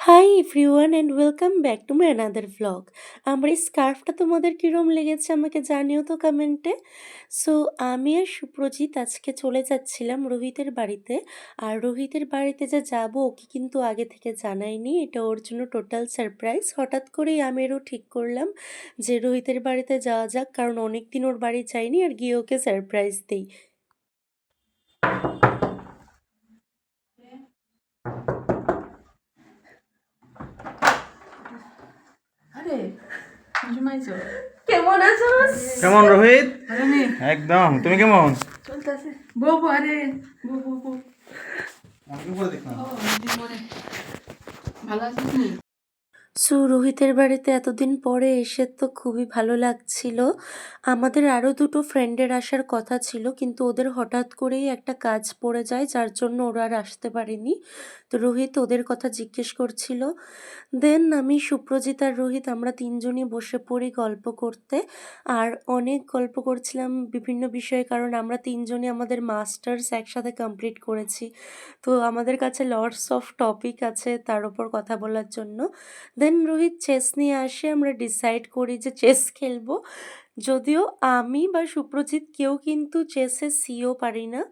Hi everyone and welcome back to my another vlog. আমার এই স্কার্ফটা তোমাদের কীরকম লেগেছে আমাকে জানিও তো কমেন্টে। সো আমি আর সুপ্রজিৎ আজকে চলে যাচ্ছিলাম রোহিতের বাড়িতে। আর রোহিতের বাড়িতে যে যাব ওকে কিন্তু আগে থেকে জানাইনি, এটা ওর জন্য টোটাল সারপ্রাইজ। হঠাৎ করেই আমিরও ঠিক করলাম যে রোহিতের বাড়িতে যাওয়া যাক, কারণ অনেক দিন ওর বাড়ি যাইনি আর গিয়ে ওকে সারপ্রাইজ দিই। আরে জুমাইছো কেমন আছোস? কেমন রোহিত? আরে নে একদম। তুমি কেমন? চলতেছে বউ আরে বউ আমাকে বলে দেখলাম। ও মনে ভালো আছিস নি? রোহিতের বাড়িতে এতদিন পরে এসে তো খুবই ভালো লাগছিল। আমাদের আরও দুটো ফ্রেন্ডের আসার কথা ছিল, কিন্তু ওদের হঠাৎ করেই একটা কাজ পড়ে যায় যার জন্য ওরা আর আসতে পারেনি। তো রোহিত ওদের কথা জিজ্ঞেস করছিল। দেন আমি, সুপ্রজিৎ আর রোহিত আমরা তিনজনই বসে পড়ি গল্প করতে। আর অনেক গল্প করছিলাম বিভিন্ন বিষয়ে, কারণ আমরা তিনজনই আমাদের মাস্টার্স একসাথে কমপ্লিট করেছি। তো আমাদের কাছে লটস অফ টপিক আছে তার উপর কথা বলার জন্য। দেন রোহিত চেস নিয়ে আসে, আমরা ডিসাইড করি যে চেস খেলবো। যদিও আমি বা সুপ্রজিৎ কেউ কিন্তু চেসে সিও পারি না,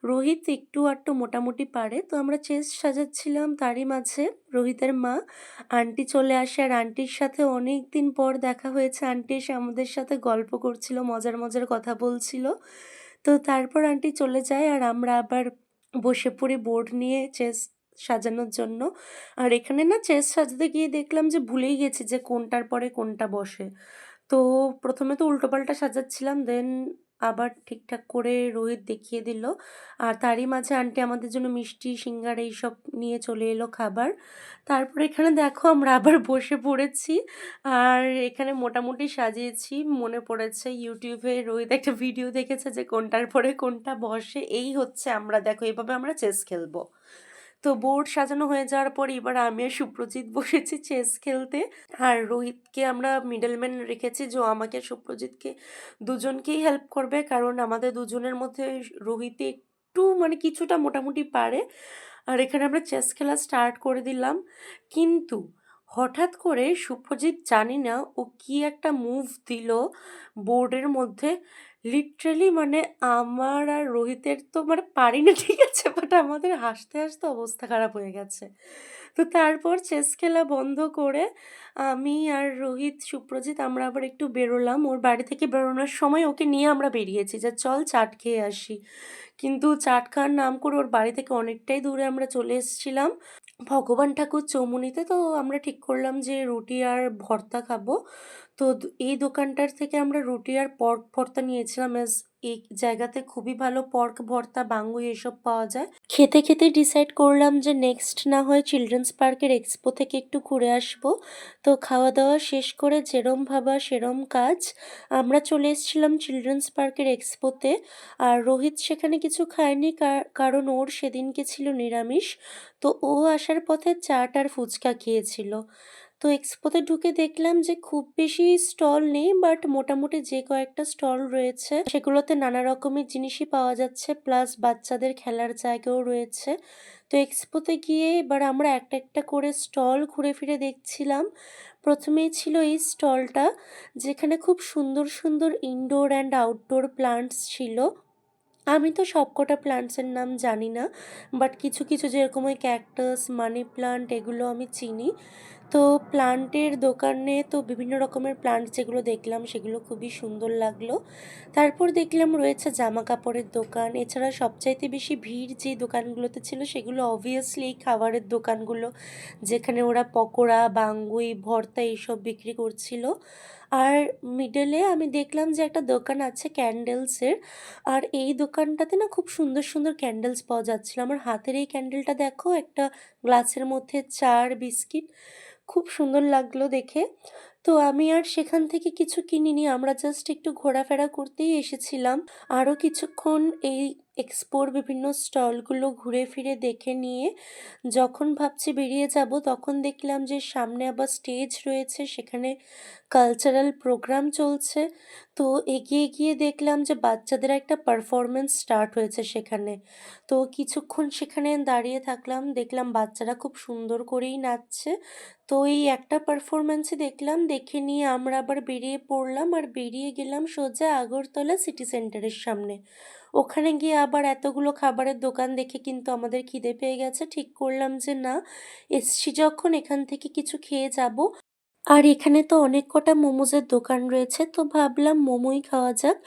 রোহিত একটু আধটু মোটামুটি পারে। তো আমরা চেস সাজাচ্ছিলাম, তারই মাঝে রোহিতের মা আন্টি চলে আসে। আর আন্টির সাথে অনেক দিন পর দেখা হয়েছে, আন্টি এসে আমাদের সাথে গল্প করছিল, মজার মজার কথা বলছিল। তো তারপর আন্টি চলে যায় আর আমরা আবার বসে পড়ি বোর্ড নিয়ে চেস সাজানোর জন্য। আর এখানে না চেস সাজাতে গিয়ে দেখলাম যে ভুলেই গেছি যে কোনটার পরে কোনটা বসে। তো প্রথমে তো উল্টোপাল্টা সাজাচ্ছিলাম, দেন আবার ঠিকঠাক করে রোহিত দেখিয়ে দিল। আর তারই মাঝে আন্টি আমাদের জন্য মিষ্টি সিঙ্গারা এইসব নিয়ে চলে এলো খাবার। তারপর এখানে দেখো আমরা আবার বসে পড়েছি আর এখানে মোটামুটি সাজিয়েছি। মনে পড়েছে ইউটিউবে রোহিত একটা ভিডিও দেখেছে যে কোনটার পরে কোনটা বসে। এই হচ্ছে আমরা, দেখো এইভাবে আমরা চেস খেলবো। তো বোর্ড সাজানো হয়ে যাওয়ার পর এবার আমি আর সুপ্রজিৎ বসেছি চেস খেলতে। আর রোহিতকে আমরা মিডলম্যান রেখেছি, যে আমাকে সুপ্রজিৎকে দুজনকেই হেল্প করবে, কারণ আমাদের দুজনের মধ্যে রোহিত একটু মানে কিছুটা মোটামুটি পারে। আর এখানে আমরা চেস খেলা স্টার্ট করে দিলাম। কিন্তু হঠাৎ করে সুপ্রজিৎ, জানি না ও কি একটা মুভ দিল বোর্ডের মধ্যে, লিটারালি মানে আমার আর রোহিতের তো মানে পারি না ঠিক আছে, বাট আমাদের হাসতে হাসতে অবস্থা খারাপ হয়ে গেছে। তো তারপর চেস খেলা বন্ধ করে আমি আর রোহিত সুপ্রজিৎ আমরা আবার একটু বেরোলাম। ওর বাড়ি থেকে বেরোনোর সময় ওকে নিয়ে আমরা বেরিয়েছি যে চল চাট খেয়ে আসি, কিন্তু চাট খাওয়ার নাম করে ওর বাড়ি থেকে অনেকটাই দূরে আমরা চলে এসেছিলাম ভগবান ঠাকুর চৌমুনিতে। তো আমরা ঠিক করলাম যে রুটি আর ভর্তা খাবো। তো এই দোকানটার থেকে আমরা রুটি আর পর্ক ভর্তা নিয়েছিলাম, এস এই জায়গাতে খুবই ভালো পর্ক ভর্তা বাঙ্গুই এসব পাওয়া যায়। খেতে খেতে ডিসাইড করলাম যে নেক্সট না হয় চিলড্রেন্স পার্কের এক্সপো থেকে একটু ঘুরে আসবো। তো খাওয়া দাওয়া শেষ করে যেরম ভাবা সেরম কাজ, আমরা চলে এসেছিলাম চিলড্রেন্স পার্কের এক্সপোতে। আর রোহিত সেখানে কিছু খায়নি, কারণ ওর সেদিনকে ছিল নিরামিষ। তো ও আসার পথে চাট আর ফুচকা খেয়েছিল। তো এক্সপোতে ঢুকে দেখলাম যে খুব বেশি স্টল নেই, বাট মোটামুটি যে কয়েকটা স্টল রয়েছে সেগুলোতে নানা রকমের জিনিসই পাওয়া যাচ্ছে, প্লাস বাচ্চাদের খেলার জায়গাও রয়েছে। তো এক্সপোতে গিয়ে এবার আমরা একটা একটা করে স্টল ঘুরে ফিরে দেখছিলাম। প্রথমেই ছিল এই স্টলটা, যেখানে খুব সুন্দর সুন্দর ইনডোর অ্যান্ড আউটডোর প্লান্টস ছিল। আমি তো সবকটা প্লান্টসের নাম জানি না, বাট কিছু কিছু যেরকম ওই ক্যাকটাস, মানি প্লান্ট এগুলো আমি চিনি। তো প্লান্টের দোকানে তো বিভিন্ন রকমের প্লান্ট যেগুলো দেখলাম সেগুলো খুবই সুন্দর লাগলো। তারপর দেখলাম রয়েছে জামা কাপড়ের দোকান। এছাড়া সবচাইতে বেশি ভিড় যে দোকানগুলোতে ছিল সেগুলো অবভিয়াসলি এই খাবারের দোকানগুলো, যেখানে ওরা পকোড়া, বাঙ্গুই, ভর্তা এইসব বিক্রি করছিল। আর মিডলে আমি দেখলাম যে একটা দোকান আছে ক্যান্ডেলসের। আর এই দোকানটাতে না খুব সুন্দর সুন্দর ক্যান্ডেলস পাওয়া যাচ্ছিল। আমার হাতের এই ক্যান্ডেলটা দেখো, একটা গ্লাসের মধ্যে চার বিস্কিট, খুব সুন্দর লাগলো দেখে। তো আমি আর সেখান থেকে কিছু কিনিনি। আমরা জাস্ট একটু ঘোরাফেরা করতেই এসেছিলাম। আরও কিছুক্ষণ এই এক্সপোর বিভিন্ন স্টলগুলো ঘুরে ফিরে দেখে নিয়ে যখন ভাবছি বেরিয়ে যাব, তখন দেখলাম যে সামনে আবার স্টেজ রয়েছে, সেখানে কালচারাল প্রোগ্রাম চলছে। তো এগিয়ে গিয়ে দেখলাম যে বাচ্চাদের একটা পারফরম্যান্স স্টার্ট হয়েছে সেখানে। তো কিছুক্ষণ সেখানে দাঁড়িয়ে থাকলাম, দেখলাম বাচ্চারা খুব সুন্দর করেই নাচছে। তো এই একটা পারফরম্যান্সই দেখলাম, দেখে নিয়ে আমরা আবার বেরিয়ে পড়লাম আর বেরিয়ে গেলাম সোজা আগরতলা সিটি সেন্টারের সামনে। ওখানে গিয়ে আবার এতগুলো খাবারের দোকান দেখে কিন্তু আমাদের খিদে পেয়ে গেছে। ঠিক করলাম যে না, এসছি যখন এখান থেকে কিছু খেয়ে যাব। আর এখানে তো অনেক কটা মোমোজের দোকান রয়েছে, তো ভাবলাম মোমোই খাওয়া যাক।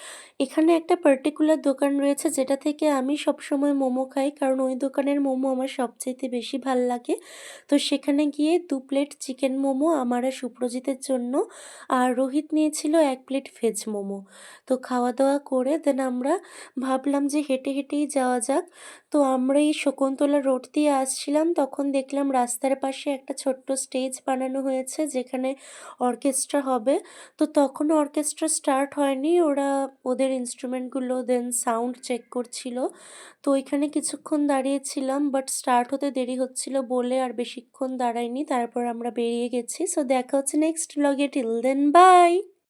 এখানে একটা পার্টিকুলার দোকান রয়েছে যেটা থেকে আমি সবসময় মোমো খাই, কারণ ওই দোকানের মোমো আমার সবচাইতে বেশি ভাল লাগে। তো সেখানে গিয়ে 2 প্লেট চিকেন মোমো আমার আর সুপ্রজিতের জন্য, আর রোহিত নিয়েছিল 1 প্লেট ভেজ মোমো। তো খাওয়া দাওয়া করে দেন আমরা ভাবলাম যে হেঁটে হেঁটেই যাওয়া যাক। তো আমরা এই শকুন্তলা রোড দিয়ে আসছিলাম, তখন দেখলাম রাস্তার পাশে একটা ছোট্ট স্টেজ বানানো হয়েছে যেখানে অর্কেস্ট্রা হবে। তো তখনও অর্কেস্ট্রা স্টার্ট হয়নি, ওরা ওদের ইনস্ট্রুমেন্টগুলো দেন সাউন্ড চেক করছিল। তো ওইখানে কিছুক্ষণ দাঁড়িয়েছিলাম, বাট স্টার্ট হতে দেরি হচ্ছিল বলে আর বেশিক্ষণ দাঁড়াইনি, তারপর আমরা বেরিয়ে গেছি। সো দেখা হচ্ছে নেক্সট ব্লগে, টিল দেন বাই।